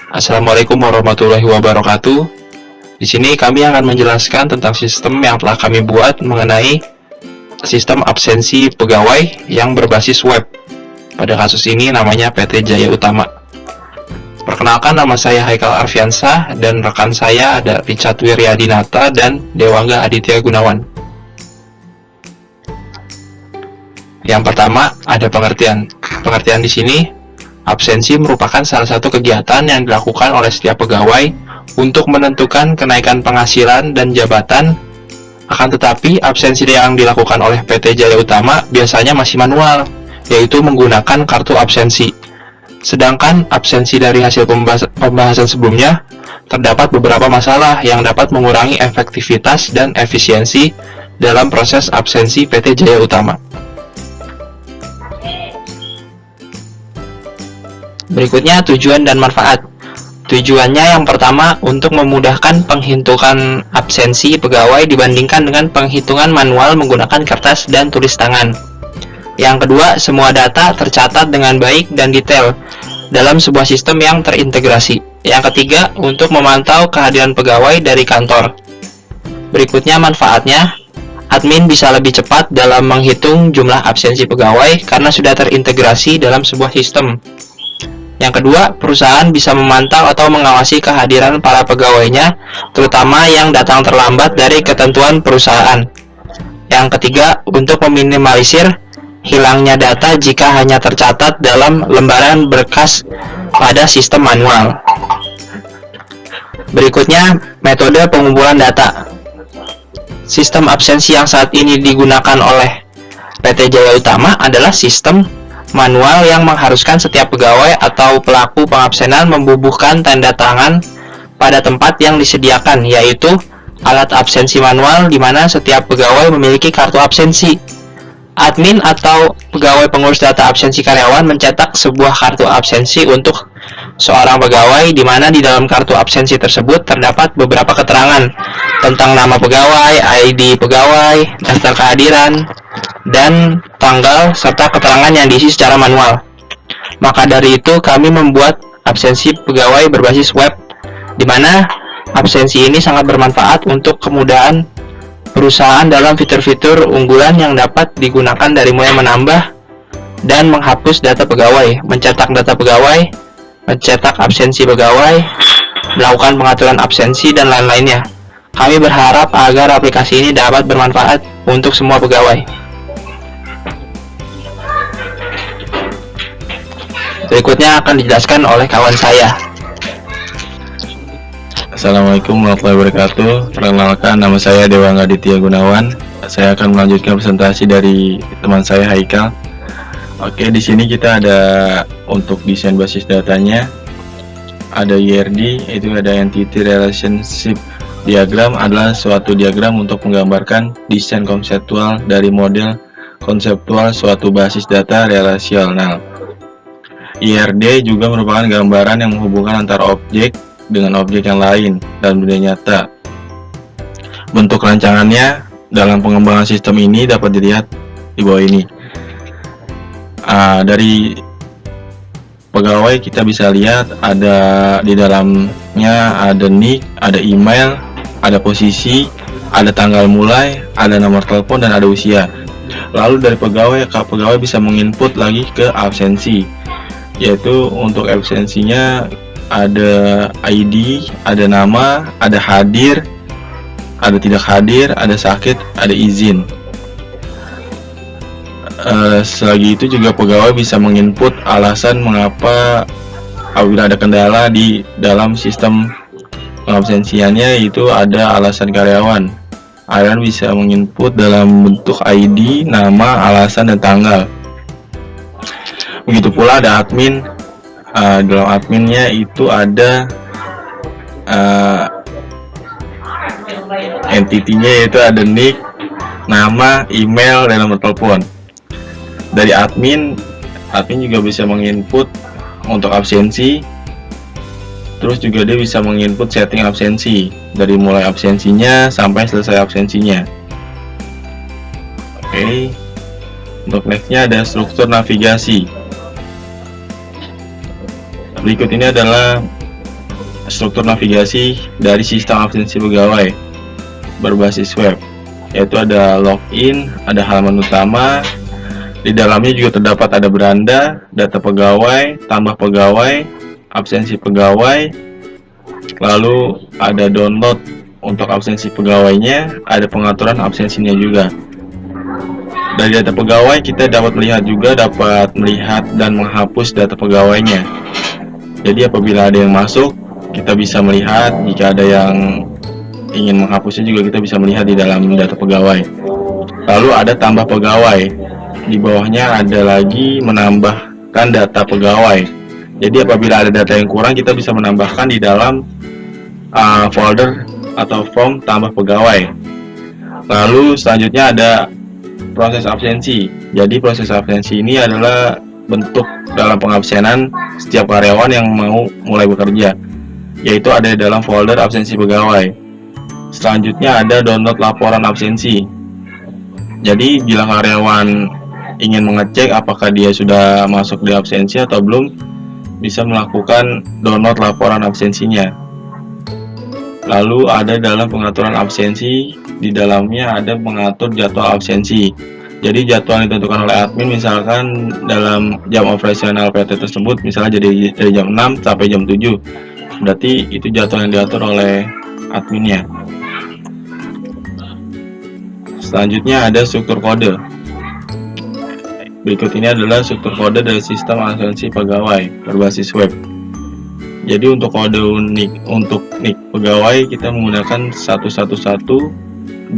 Assalamualaikum warahmatullahi wabarakatuh. Di sini kami akan menjelaskan tentang sistem yang telah kami buat mengenai sistem absensi pegawai yang berbasis web. Pada kasus ini namanya PT Jaya Utama. Perkenalkan, nama saya Haikal Arfiansah dan rekan saya ada Richard Wiryadinata dan Dewangga Aditya Gunawan. Yang pertama ada pengertian. Pengertian di sini, absensi merupakan salah satu kegiatan yang dilakukan oleh setiap pegawai untuk menentukan kenaikan penghasilan dan jabatan. Akan tetapi, absensi yang dilakukan oleh PT Jaya Utama biasanya masih manual, yaitu menggunakan kartu absensi. Sedangkan absensi dari hasil pembahasan sebelumnya, terdapat beberapa masalah yang dapat mengurangi efektivitas dan efisiensi dalam proses absensi PT Jaya Utama. Berikutnya tujuan dan manfaat. Tujuannya yang pertama untuk memudahkan penghitungan absensi pegawai dibandingkan dengan penghitungan manual menggunakan kertas dan tulis tangan. Yang kedua, semua data tercatat dengan baik dan detail dalam sebuah sistem yang terintegrasi. Yang ketiga, untuk memantau kehadiran pegawai dari kantor. Berikutnya manfaatnya, admin bisa lebih cepat dalam menghitung jumlah absensi pegawai karena sudah terintegrasi dalam sebuah sistem. Yang kedua, perusahaan bisa memantau atau mengawasi kehadiran para pegawainya, terutama yang datang terlambat dari ketentuan perusahaan. Yang ketiga, untuk meminimalisir hilangnya data jika hanya tercatat dalam lembaran berkas pada sistem manual. Berikutnya, metode pengumpulan data. Sistem absensi yang saat ini digunakan oleh PT Jaya Utama adalah sistem manual yang mengharuskan setiap pegawai atau pelaku pengabsenan membubuhkan tanda tangan pada tempat yang disediakan, yaitu alat absensi manual di mana setiap pegawai memiliki kartu absensi. Admin atau pegawai pengurus data absensi karyawan mencetak sebuah kartu absensi untuk seorang pegawai di mana di dalam kartu absensi tersebut terdapat beberapa keterangan tentang nama pegawai, ID pegawai, daftar kehadiran, dan tanggal serta keterangan yang diisi secara manual. Maka dari itu kami membuat absensi pegawai berbasis web, di mana absensi ini sangat bermanfaat untuk kemudahan perusahaan dalam fitur-fitur unggulan yang dapat digunakan dari mulai menambah dan menghapus data pegawai, mencetak data pegawai, mencetak absensi pegawai, melakukan pengaturan absensi, dan lain-lainnya. Kami berharap agar aplikasi ini dapat bermanfaat untuk semua pegawai. Berikutnya akan dijelaskan oleh kawan saya. Assalamualaikum warahmatullahi wabarakatuh. Perkenalkan, nama saya Dewangga Aditya Gunawan. Saya akan melanjutkan presentasi dari teman saya Haikal. Oke, di sini kita ada untuk desain basis datanya. Ada IRD, itu ada Entity Relationship Diagram, adalah suatu diagram untuk menggambarkan desain konseptual dari model konseptual suatu basis data relasional. IRD juga merupakan gambaran yang menghubungkan antara objek dengan objek yang lain dan benda nyata. Bentuk rancangannya dalam pengembangan sistem ini dapat dilihat di bawah ini. Dari pegawai kita bisa lihat ada di dalamnya ada nick, ada email, ada posisi, ada tanggal mulai, ada nomor telepon, dan ada usia. Lalu dari pegawai bisa menginput lagi ke absensi, yaitu untuk absensinya ada ID, ada nama, ada hadir, ada tidak hadir, ada sakit, ada izin. Selagi itu juga pegawai bisa menginput alasan mengapa apabila ada kendala di dalam sistem pengabsensiannya, itu ada alasan karyawan. Karyawan bisa menginput dalam bentuk ID, nama, alasan, dan tanggal. Begitu pula ada admin. Dalam adminnya itu ada entitinya, yaitu ada nick, nama, email, dan nomor telepon. Dari admin juga bisa menginput untuk absensi, terus juga dia bisa menginput setting absensi dari mulai absensinya sampai selesai absensinya. Oke, untuk nextnya ada struktur navigasi. Berikut ini adalah struktur navigasi dari sistem absensi pegawai berbasis web, yaitu ada login, ada halaman utama. Di dalamnya juga terdapat ada beranda, data pegawai, tambah pegawai, absensi pegawai, lalu ada download untuk absensi pegawainya, ada pengaturan absensinya juga. Dari data pegawai kita dapat melihat dan menghapus data pegawainya. Jadi apabila ada yang masuk, kita bisa melihat. Jika ada yang ingin menghapusnya juga kita bisa melihat di dalam data pegawai. Lalu ada tambah pegawai. Di bawahnya ada lagi menambahkan data pegawai. Jadi apabila ada data yang kurang, kita bisa menambahkan di dalam folder atau form tambah pegawai. Lalu selanjutnya ada proses absensi. Jadi proses absensi ini adalah bentuk dalam pengabsenan setiap karyawan yang mau mulai bekerja, yaitu ada di dalam folder absensi pegawai. Selanjutnya ada download laporan absensi. Jadi bila karyawan ingin mengecek apakah dia sudah masuk di absensi atau belum, bisa melakukan download laporan absensinya. Lalu ada dalam pengaturan absensi, di dalamnya ada mengatur jadwal absensi. Jadi jadwal yang ditentukan oleh admin, misalkan dalam jam operasional PT tersebut, misalnya jadi dari jam 6 sampai jam 7. Berarti itu jadwal yang diatur oleh adminnya. Selanjutnya ada struktur kode. Berikut ini adalah struktur kode dari sistem absensi pegawai berbasis web. Jadi untuk kode untuk nik pegawai kita menggunakan 1112008.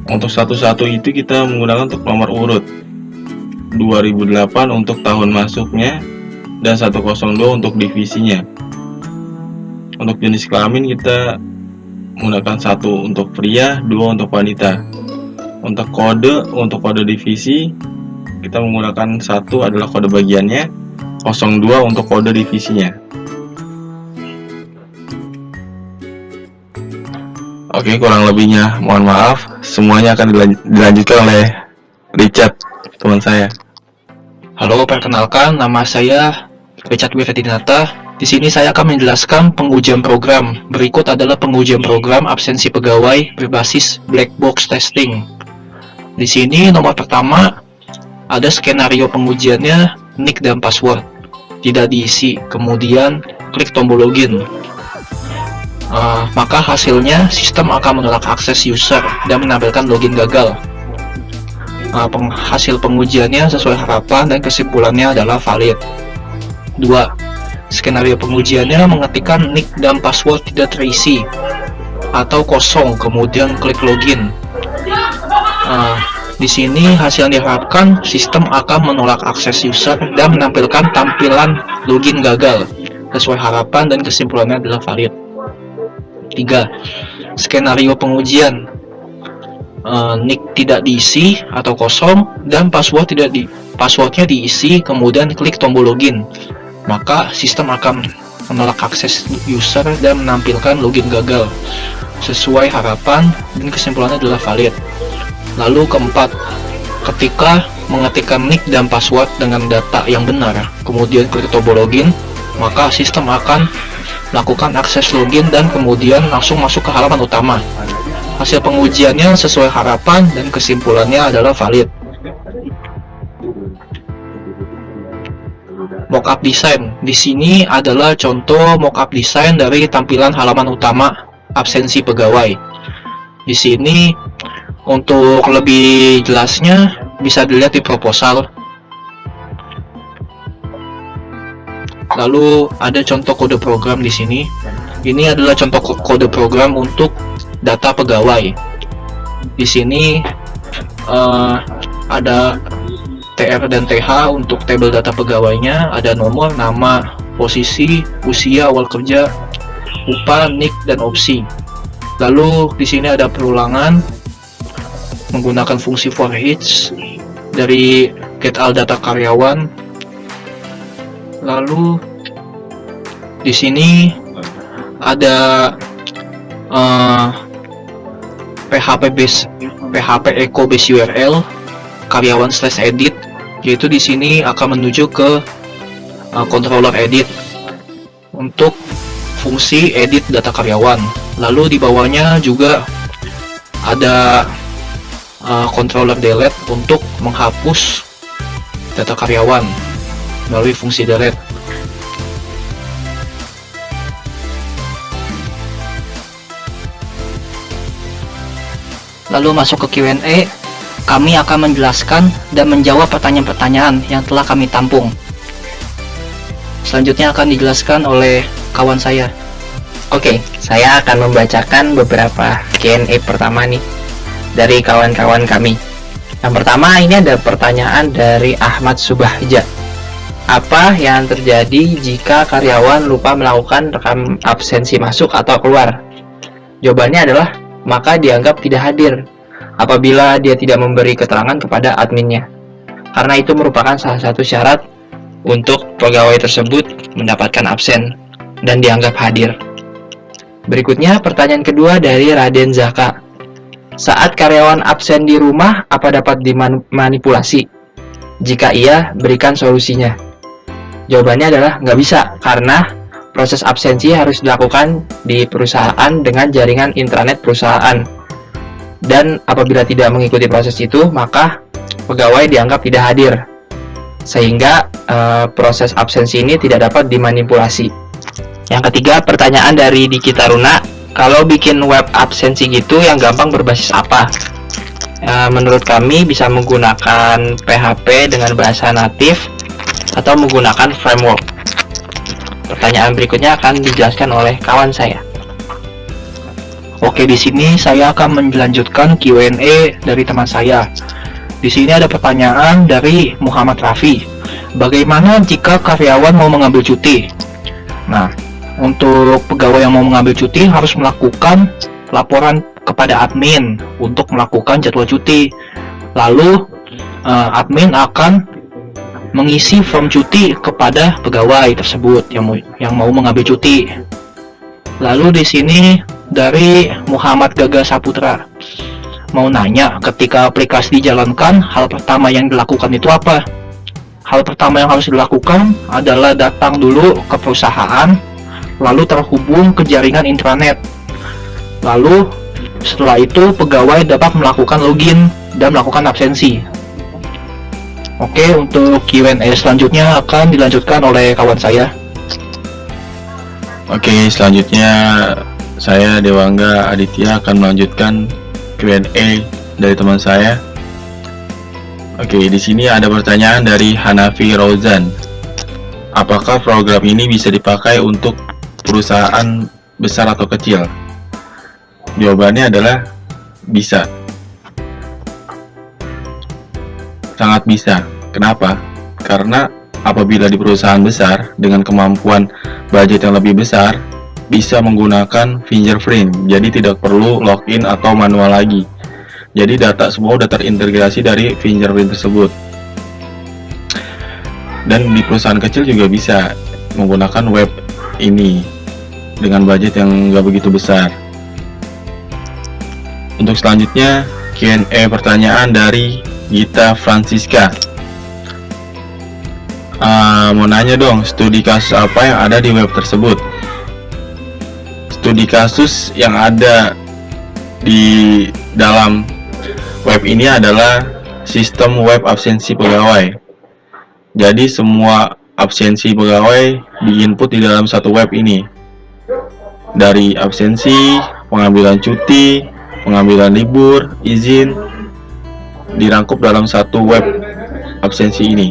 Untuk 11 itu kita menggunakan untuk nomor urut, 2008 untuk tahun masuknya, dan 102 untuk divisinya. Untuk jenis kelamin kita menggunakan 1 untuk pria, 2 untuk wanita. Untuk kode divisi kita menggunakan 1 adalah kode bagiannya, 02 untuk kode divisinya. Oke, kurang lebihnya mohon maaf. Semuanya akan dilanjutkan oleh Richard, teman saya. Halo, perkenalkan nama saya Richard Wiradinata. Di sini saya akan menjelaskan pengujian program. Berikut adalah pengujian program absensi pegawai berbasis black box testing. Di sini nomor pertama ada skenario pengujiannya, nick dan password tidak diisi, kemudian klik tombol login. Maka hasilnya sistem akan menolak akses user dan menampilkan login gagal. Hasil pengujiannya sesuai harapan dan kesimpulannya adalah valid. 2. Skenario pengujiannya mengetikkan nick dan password tidak terisi atau kosong, kemudian klik login. Di sini hasil yang diharapkan, sistem akan menolak akses user dan menampilkan tampilan login gagal. Sesuai harapan dan kesimpulannya adalah valid. 3. Skenario pengujian, nick tidak diisi atau kosong dan passwordnya diisi, kemudian klik tombol login. Maka sistem akan menolak akses user dan menampilkan login gagal. Sesuai harapan dan kesimpulannya adalah valid. Lalu keempat, ketika mengetikkan nick dan password dengan data yang benar, kemudian klik tombol login, maka sistem akan melakukan akses login dan kemudian langsung masuk ke halaman utama. Hasil pengujiannya sesuai harapan dan kesimpulannya adalah valid. Mockup design. Di sini adalah contoh mockup design dari tampilan halaman utama absensi pegawai. Di sini untuk lebih jelasnya bisa dilihat di proposal. Lalu ada contoh kode program di sini. Ini adalah contoh kode program untuk data pegawai. Di sini ada TR dan TH untuk tabel data pegawainya, ada nomor, nama, posisi, usia, awal kerja, upah, nick, dan opsi. Lalu di sini ada perulangan menggunakan fungsi for each dari get all data karyawan. Lalu di sini ada PHP echo base URL karyawan/edit, yaitu di sini akan menuju ke controller edit. untuk fungsi edit data karyawan. Lalu di bawahnya juga ada controller delete untuk menghapus data karyawan melalui fungsi delete. Lalu masuk ke Q&A, kami akan menjelaskan dan menjawab pertanyaan-pertanyaan yang telah kami tampung. Selanjutnya akan dijelaskan oleh kawan saya. Oke, saya akan membacakan beberapa Q&A pertama nih dari kawan-kawan kami. Yang pertama, ini ada pertanyaan dari Ahmad Subahja. Apa yang terjadi jika karyawan lupa melakukan rekam absensi masuk atau keluar? Jawabannya adalah, maka dianggap tidak hadir apabila dia tidak memberi keterangan kepada adminnya. Karena itu merupakan salah satu syarat untuk pegawai tersebut mendapatkan absen dan dianggap hadir. Berikutnya, pertanyaan kedua dari Raden Zaka. Saat karyawan absen di rumah, apa dapat dimanipulasi? Jika iya, berikan solusinya. Jawabannya adalah nggak bisa, karena proses absensi harus dilakukan di perusahaan dengan jaringan intranet perusahaan. Dan apabila tidak mengikuti proses itu, maka pegawai dianggap tidak hadir. Sehingga proses absensi ini tidak dapat dimanipulasi. Yang ketiga, pertanyaan dari Diki Taruna. Kalau bikin web absensi gitu yang gampang berbasis apa? Menurut kami bisa menggunakan PHP dengan bahasa natif atau menggunakan framework. Pertanyaan berikutnya akan dijelaskan oleh kawan saya. Oke, di sini saya akan melanjutkan Q&A dari teman saya. Di sini ada pertanyaan dari Muhammad Rafi. Bagaimana jika karyawan mau mengambil cuti? Nah, untuk pegawai yang mau mengambil cuti harus melakukan laporan kepada admin untuk melakukan jadwal cuti. Lalu admin akan mengisi form cuti kepada pegawai tersebut yang mau mengambil cuti. Lalu di sini dari Muhammad Gaga Saputra mau nanya, ketika aplikasi dijalankan, hal pertama yang dilakukan itu apa? Hal pertama yang harus dilakukan adalah datang dulu ke perusahaan, lalu terhubung ke jaringan intranet. Lalu setelah itu pegawai dapat melakukan login dan melakukan absensi. Oke, untuk Q&A selanjutnya akan dilanjutkan oleh kawan saya. Oke, selanjutnya saya Dewangga Aditya akan melanjutkan Q&A dari teman saya. Oke, di sini ada pertanyaan dari Hanafi Rozan. Apakah program ini bisa dipakai untuk perusahaan besar atau kecil? Jawabannya adalah bisa. Sangat bisa. Kenapa? Karena apabila di perusahaan besar dengan kemampuan budget yang lebih besar, bisa menggunakan fingerprint, jadi tidak perlu login atau manual lagi. Jadi data semua sudah terintegrasi dari fingerprint tersebut. Dan di perusahaan kecil juga bisa menggunakan web ini dengan budget yang nggak begitu besar. Untuk selanjutnya, Q&A pertanyaan dari Gita Francisca. Mau nanya dong, studi kasus apa yang ada di web tersebut? Studi kasus yang ada di dalam web ini adalah sistem web absensi pegawai. Jadi semua absensi pegawai diinput di dalam satu web ini. Dari absensi, pengambilan cuti, pengambilan libur, izin, dirangkup dalam satu web absensi ini.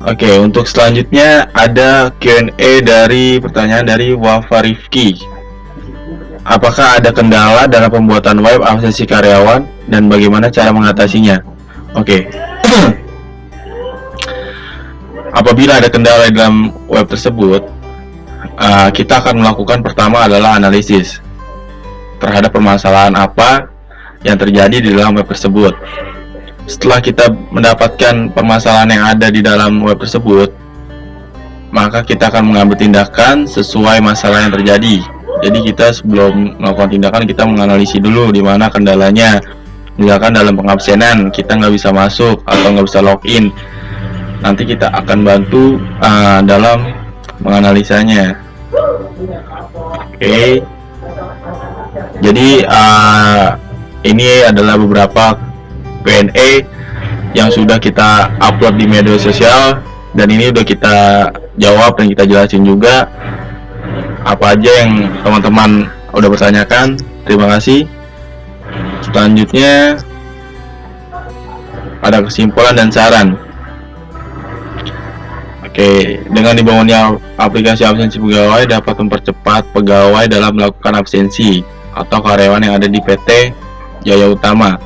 Oke, untuk selanjutnya ada Q&A dari pertanyaan dari Wafa Rifki. Apakah ada kendala dalam pembuatan web absensi karyawan dan bagaimana cara mengatasinya? Oke. Apabila ada kendala dalam web tersebut, kita akan melakukan pertama adalah analisis terhadap permasalahan apa yang terjadi di dalam web tersebut. Setelah kita mendapatkan permasalahan yang ada di dalam web tersebut, maka kita akan mengambil tindakan sesuai masalah yang terjadi. Jadi kita sebelum melakukan tindakan, kita menganalisis dulu di mana kendalanya. Misalkan dalam pengabsenan kita nggak bisa masuk atau nggak bisa login, nanti kita akan bantu dalam menganalisanya. Oke. Jadi ini adalah beberapa Q&A yang sudah kita upload di media sosial, dan ini udah kita jawab dan kita jelasin juga apa aja yang teman-teman udah bertanyakan. Terima kasih. Selanjutnya ada kesimpulan dan saran. Oke, dengan dibangunnya aplikasi absensi pegawai dapat mempercepat pegawai dalam melakukan absensi atau karyawan yang ada di PT Jaya Utama.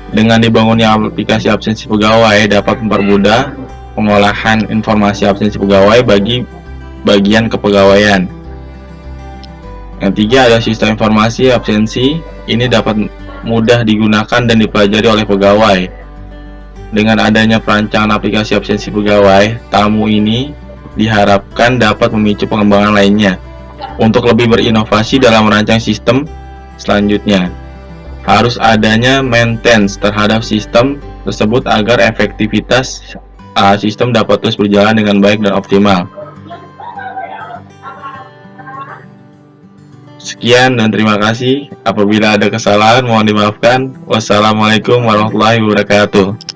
Dengan dibangunnya aplikasi absensi pegawai dapat mempermudah pengolahan informasi absensi pegawai bagi bagian kepegawaian. Yang tiga ada sistem informasi absensi. Ini dapat mudah digunakan dan dipelajari oleh pegawai. Dengan adanya perancangan aplikasi absensi pegawai, tamu ini diharapkan dapat memicu pengembangan lainnya untuk lebih berinovasi dalam merancang sistem selanjutnya. Harus adanya maintenance terhadap sistem tersebut agar efektivitas sistem dapat terus berjalan dengan baik dan optimal. Sekian dan terima kasih. Apabila ada kesalahan mohon dimaafkan. Wassalamualaikum warahmatullahi wabarakatuh.